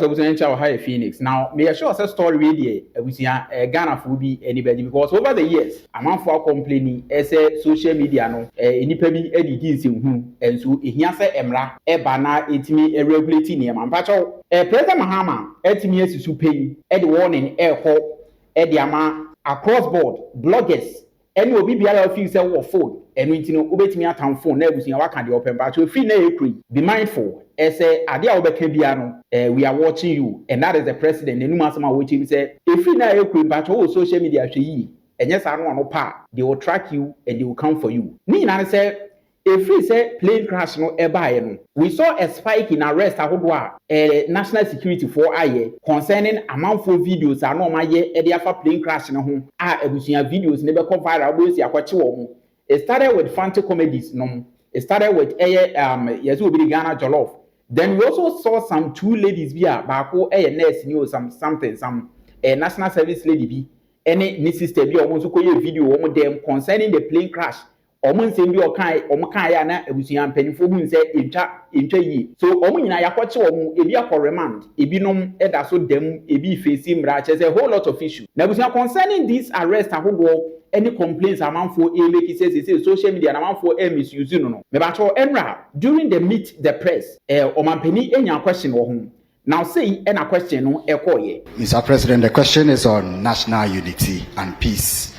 was saying high Phoenix. Now, may I show us a story really with Ghana for be anybody because over the years, a man for complaining as a social media no any editing and so here say emra bana etimi regulating him and pacho President Mahama etimi as to pay the warning the ama across board bloggers any obi biara feel say wo phone enu ntino obetimi atam phone na ebusia waka de open but you feel na ekuri be mindful say ade a obeka bia no we are watching you and that is the president enu masama watching say if na ekuri but o social media hwe yi enye sa no pa they will track you and they will come for you ni na say if we say plane crash no eba no we saw a spike in arrest ahodo national security for aye concerning amount for videos no ma ye e dey afa plane crash no ho ebusuya videos ne be come viral bo si akwache wo. It started with fancy comedies no it started with yes we be Ghana jollof then we also saw some two ladies bia baako nurse ni o some national service lady bi any ni sister bi o mo so koye video o mo dem concerning the plane crash omo nsem bi okan ya na ebusuya mpanifo hu nse entwa yi so omo nyina yakwache omo ebi akọ remand ebi nom eda so dem ebi face mra che say whole lot of issue na ebusuya concerning this arrest ahodo any complaints amount for make it say social media amount for misuse no me ba cho enra during the meet the press omampani enya question wo ho now say a question no ekoye. Mr. President, the question is on national unity and peace.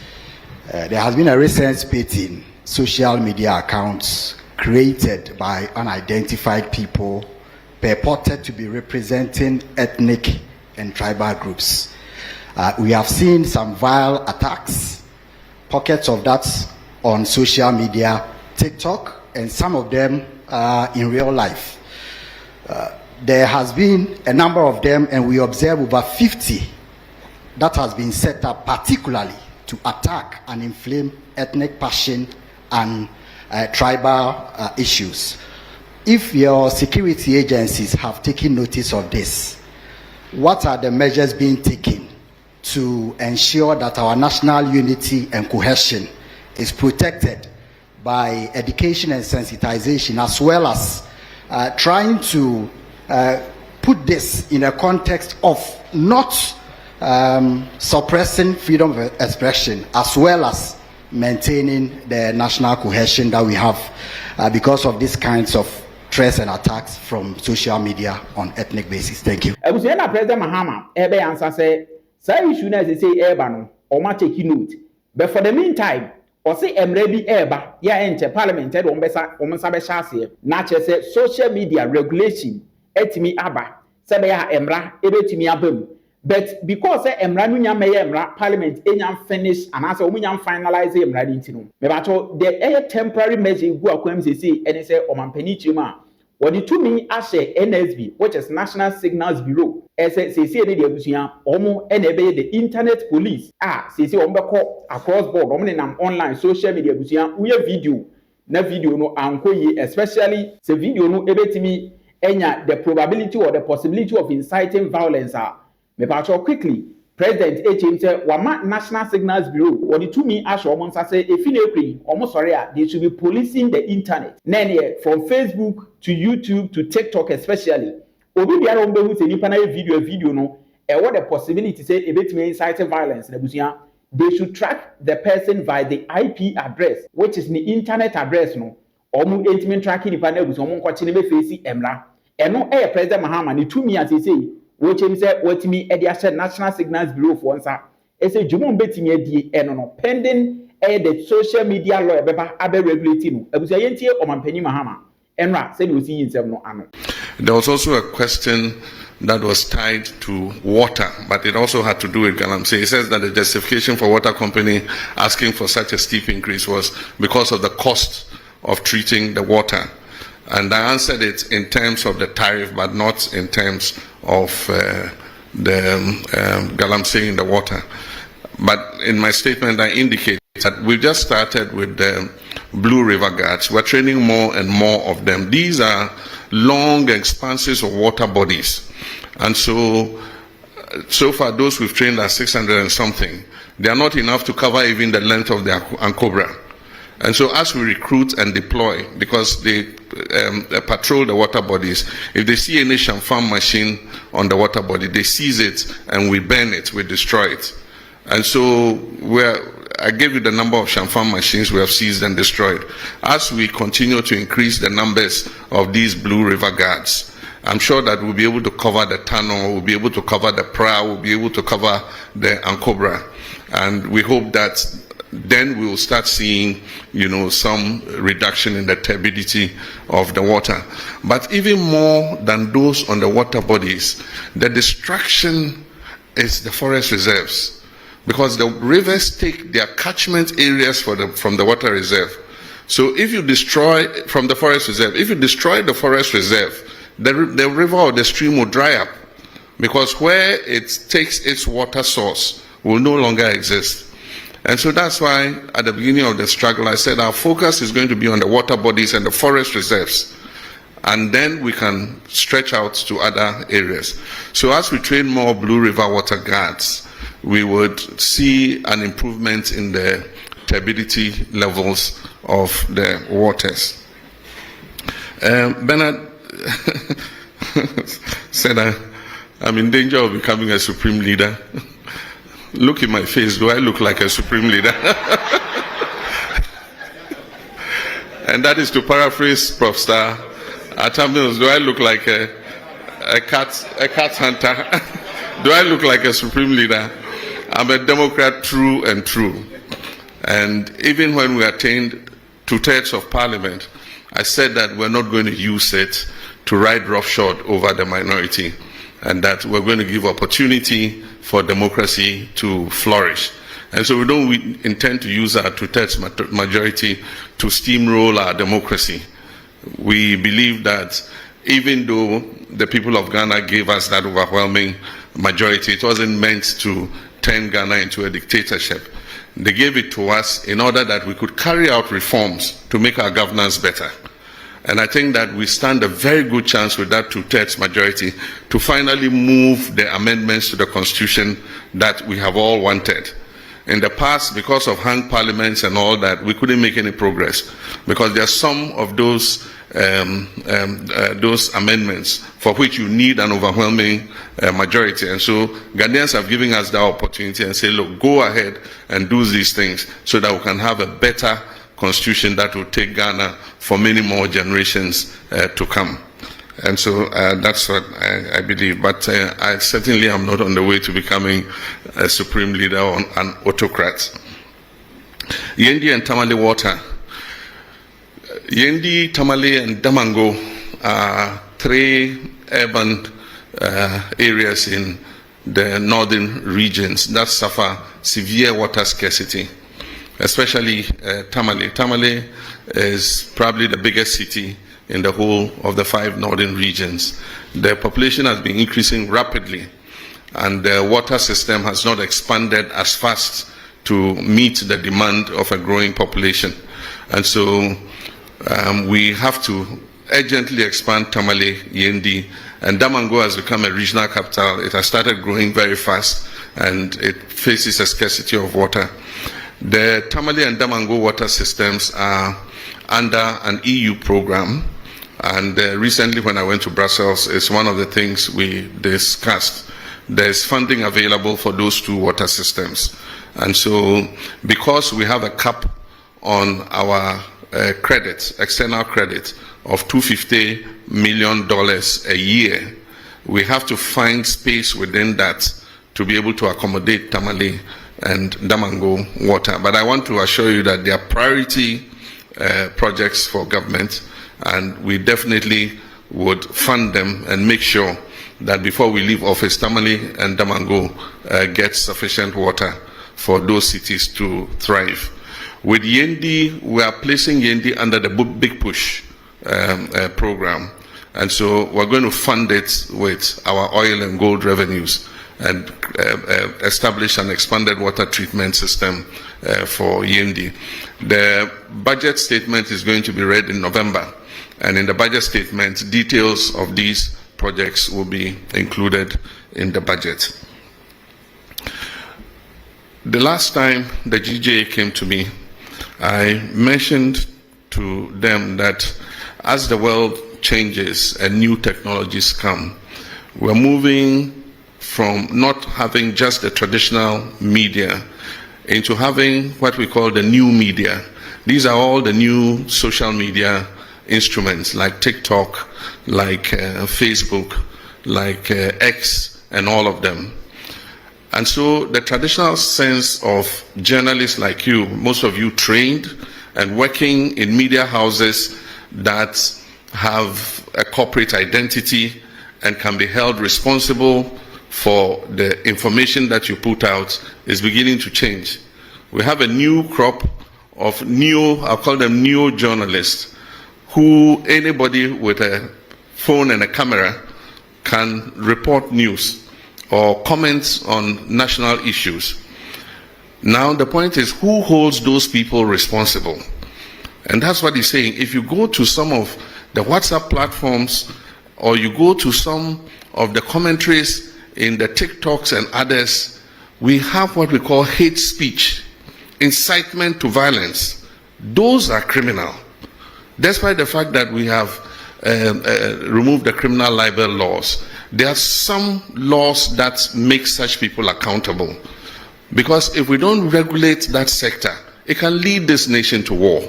There has been a recent spate in social media accounts created by unidentified people purported to be representing ethnic and tribal groups. We have seen some vile attacks, pockets of that on social media, TikTok, and some of them in real life. There has been a number of them, and we observe over 50 that has been set up particularly to attack and inflame ethnic passion and tribal issues. If your security agencies have taken notice of this, what are the measures being taken to ensure that our national unity and cohesion is protected by education and sensitization, as well as trying to put this in a context of not suppressing freedom of expression, as well as maintaining the national cohesion that we have because of these kinds of threats and attacks from social media on ethnic basis? Thank you. President Mahama answer say issue na say eba no o ma take note, but for the meantime or say emre bi eba ya enter parliament e do omsa be shase na che say social media regulation etimi aba se be ya emra ebetimi abam. But because emra no nya meye emra parliament enyam finish and as omunyam finalize emra dintino me ba to the temporary measure gu akwam say ene say omampani chima wodi to me ashe NSB, which is National Signals Bureau say ne de abusuya omo ene be the internet police say ombeko across board omo nam online social media abusuya uye video no ankoyi, especially say video no ebetimi enya the probability or the possibility of inciting violence me pacho quickly President HM say wama National Signals Bureau wodi to me asho omo say efinekri omo sorry they should be policing the internet nene from Facebook to YouTube to TikTok especially obi biara ombe hu say nipa na video no what the possibility say ebetime inciting violence na busia they should track the person via the IP address, which is the internet address no omo intimate tracking nipa na busia omo nkwachi ne be face emra eno President Mahama ni to me as he say which him say what me National Signals Bureau for answer. It say Jumon betting no pending the social media law abe regulating. Abusia yentie omampani Mahama. Enra said we see himself no ano. There was also a question that was tied to water, but it also had to do with Galamsey. It says that the justification for water company asking for such a steep increase was because of the cost of treating the water. And I answered it in terms of the tariff, but not in terms of the Galamsey in the water. But in my statement, I indicate that we've just started with the Blue River Guards. We're training more and more of them. These are long expanses of water bodies. And so far, those we've trained are 600 and something. They are not enough to cover even the length of the Ankobra. And so as we recruit and deploy, because they patrol the water bodies, if they see any farm machine on the water body, they seize it and we burn it, we destroy it. And so I gave you the number of farm machines we have seized and destroyed. As we continue to increase the numbers of these Blue River Guards, I'm sure that we'll be able to cover the tunnel, we'll be able to cover the Pra, we'll be able to cover the Obra. And we hope that then we will start seeing, some reduction in the turbidity of the water. But even more than those on the water bodies, the destruction is the forest reserves. Because the rivers take their catchment areas from the water reserve. So if you destroy from the forest reserve, if you destroy the forest reserve, the river or the stream will dry up. Because where it takes its water source will no longer exist. And so that's why at the beginning of the struggle, I said our focus is going to be on the water bodies and the forest reserves. And then we can stretch out to other areas. So as we train more Blue River Water Guards, we would see an improvement in the turbidity levels of the waters. Bernard said I'm in danger of becoming a supreme leader. Look in my face, do I look like a supreme leader? And that is to paraphrase Prof. Star Atamils, do I look like a cat hunter? Do I look like a supreme leader? I'm a Democrat true and true. And even when we attained 2/3 of parliament, I said that we're not going to use it to ride roughshod over the minority, and that we're going to give opportunity for democracy to flourish. And so we don't intend to use our 2/3 majority to steamroll our democracy. We believe that even though the people of Ghana gave us that overwhelming majority, it wasn't meant to turn Ghana into a dictatorship. They gave it to us in order that we could carry out reforms to make our governance better. And I think that we stand a very good chance with that 2/3 majority to finally move the amendments to the Constitution that we have all wanted. In the past, because of hung parliaments and all that, we couldn't make any progress, because there are some of those amendments for which you need an overwhelming majority. And so Ghanaians have given us that opportunity and say, look, go ahead and do these things so that we can have a better constitution that will take Ghana for many more generations to come. And so that's what I believe. But I certainly am not on the way to becoming a supreme leader or an autocrat. Yendi and Tamale water. Yendi, Tamale, and Damango are 3 urban areas in the northern regions that suffer severe water scarcity, especially Tamale. Tamale is probably the biggest city in the whole of the 5 northern regions. The population has been increasing rapidly, and the water system has not expanded as fast to meet the demand of a growing population. And so we have to urgently expand Tamale, Yendi, and Damango has become a regional capital. It has started growing very fast, and it faces a scarcity of water. The Tamale and Damango water systems are under an EU program, and recently when I went to Brussels, it's one of the things we discussed. There's funding available for those 2 water systems. And so because we have a cap on our credit, external credit of $250 million a year, we have to find space within that to be able to accommodate Tamale and Damango water. But I want to assure you that they are priority projects for government, and we definitely would fund them and make sure that before we leave office, Tamale and Damango get sufficient water for those cities to thrive. With Yendi, we are placing Yendi under the Big Push program, and so we're going to fund it with our oil and gold revenues and establish an expanded water treatment system for Yendi. The budget statement is going to be read in November, and in the budget statement, details of these projects will be included in the budget. The last time the GJA came to me, I mentioned to them that as the world changes and new technologies come, we're moving from not having just the traditional media into having what we call the new media. These are all the new social media instruments like TikTok, like Facebook, like X, and all of them. And so the traditional sense of journalists like you, most of you trained and working in media houses that have a corporate identity and can be held responsible for the information that you put out, is beginning to change. We have a new crop of I'll call them new journalists, who anybody with a phone and a camera can report news or comment on national issues. Now the point is, who holds those people responsible? And that's what he's saying. If you go to some of the WhatsApp platforms, or you go to some of the commentaries in the TikToks and others, we have what we call hate speech, incitement to violence. Those are criminal. Despite the fact that we have removed the criminal libel laws, there are some laws that make such people accountable. Because if we don't regulate that sector, it can lead this nation to war.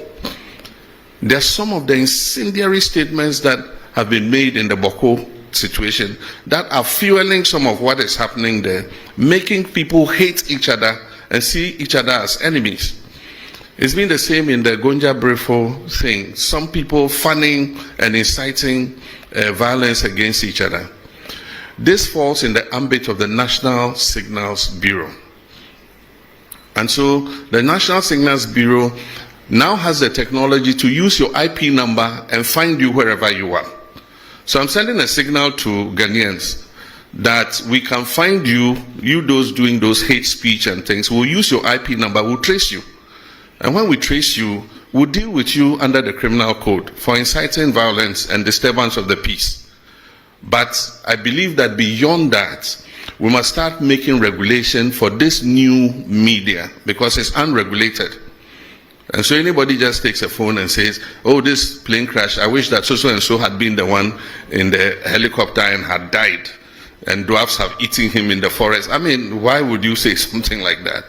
There are some of the incendiary statements that have been made in the Boko situation that are fueling some of what is happening there, making people hate each other and see each other as enemies. It's been the same in the Gonja Brefo thing. Some people fanning and inciting violence against each other. This falls in the ambit of the National Signals Bureau. And so the National Signals Bureau now has the technology to use your IP number and find you wherever you are. So I'm sending a signal to Ghanaians that we can find you those doing those hate speech and things. We'll use your IP number, we'll trace you. And when we trace you, we'll deal with you under the criminal code for inciting violence and disturbance of the peace. But I believe that beyond that, we must start making regulation for this new media, because it's unregulated. And so anybody just takes a phone and says, oh, this plane crash, I wish that so and so had been the one in the helicopter and had died, and dwarfs have eaten him in the forest. I mean, why would you say something like that?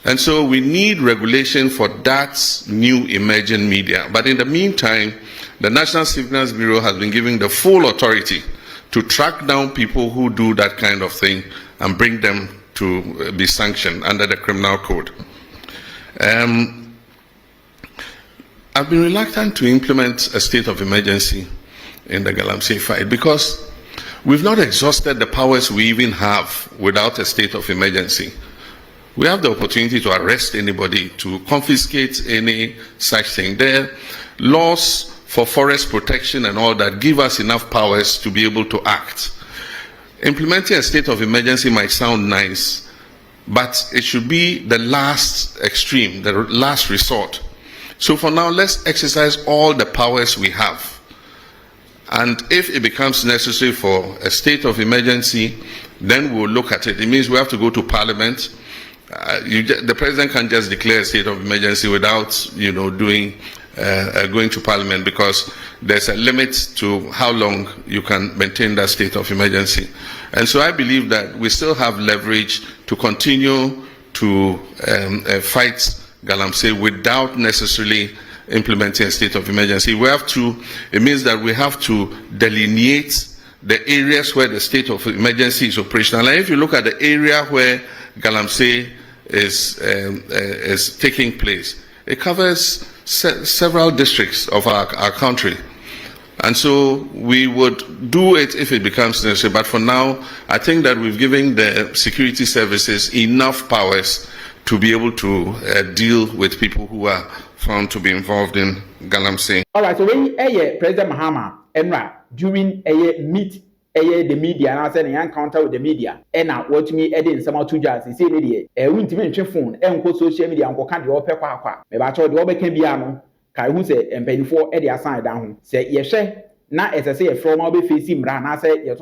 And so we need regulation for that new emerging media. But in the meantime, the National Signals Bureau has been given the full authority to track down people who do that kind of thing and bring them to be sanctioned under the criminal code. I've been reluctant to implement a state of emergency in the Galamsey fight because we've not exhausted the powers we even have without a state of emergency. We have the opportunity to arrest anybody, to confiscate any such thing. There are laws for forest protection and all that give us enough powers to be able to act. Implementing a state of emergency might sound nice, but it should be the last extreme, the last resort. So for now, let's exercise all the powers we have. And if it becomes necessary for a state of emergency, then we'll look at it. It means we have to go to Parliament. The president can't just declare a state of emergency without, going to Parliament, because there's a limit to how long you can maintain that state of emergency. And so I believe that we still have leverage to continue to fight Galamsey without necessarily implementing a state of emergency. It means that we have to delineate the areas where the state of emergency is operational. And if you look at the area where Galamsey is taking place, it covers several districts of our country. And so we would do it if it becomes necessary. But for now, I think that we've given the security services enough powers to be able to deal with people who are found to be involved in Galamsey. All right, so when President Mahama during meet the media, and I said an encounter with the media, and now watch me edit some two jars. He said, "Winter phone, and social media, and can't you open qua? Maybe I told you all can be amo. Kai who say and penny for Eddie aside down. Say yes, now as I say, a from our facing brand, I said, yes,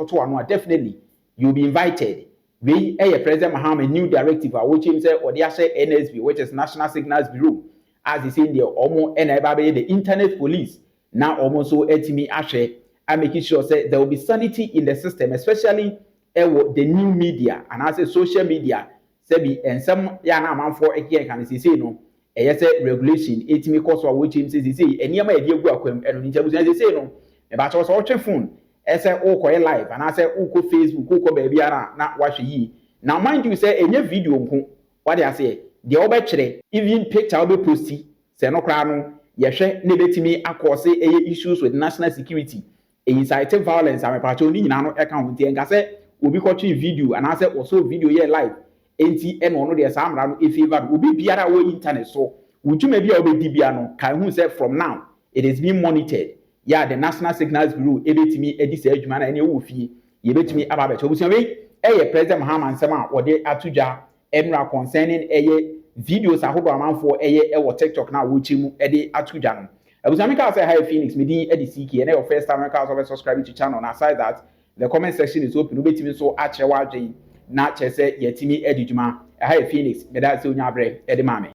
definitely you'll be invited. We President Mahama new directive, which him say or the NSB, which is National Signals Bureau. as they say there omo and eba the internet police now almost so etimi ahwe and making sure say there will be sanity in the system, especially the new media and I say social media sebi and some ya na man for eke kan say no say regulation etimi course wa which him say eniyama e egu akwam eno njabu say no e ba cho so watch phone say o ko live and I say o ko Facebook o ko ba bia na wahwe yi now mind you say enye video nko what they say the oba kire even picture oba posti say no kra no yehwe ne betimi akose issues with national security inciting violence and patrol ni nyina no e kan wonti enka say obi kotwe video and I say also video here live enti e no de samra no e favor obi biara wo internet so wujuma bia obi bia no kan hu say from now it is being monitored yeah the National Signals Bureau e betimi edi say adwuma na ene wo fie ye betimi aba be chobusia we President Mahama nsema wode atudwa emra concerning videos ahodo amanfo wo TikTok na wo chimu de atudwa no abusami ka say hi Phoenix me din edi CK and your first time ka so subscribe to channel na aside that the comment section is open obetimi so ache wadwen na che say yetimi edi dwuma hi Phoenix me da say onya abre edi mame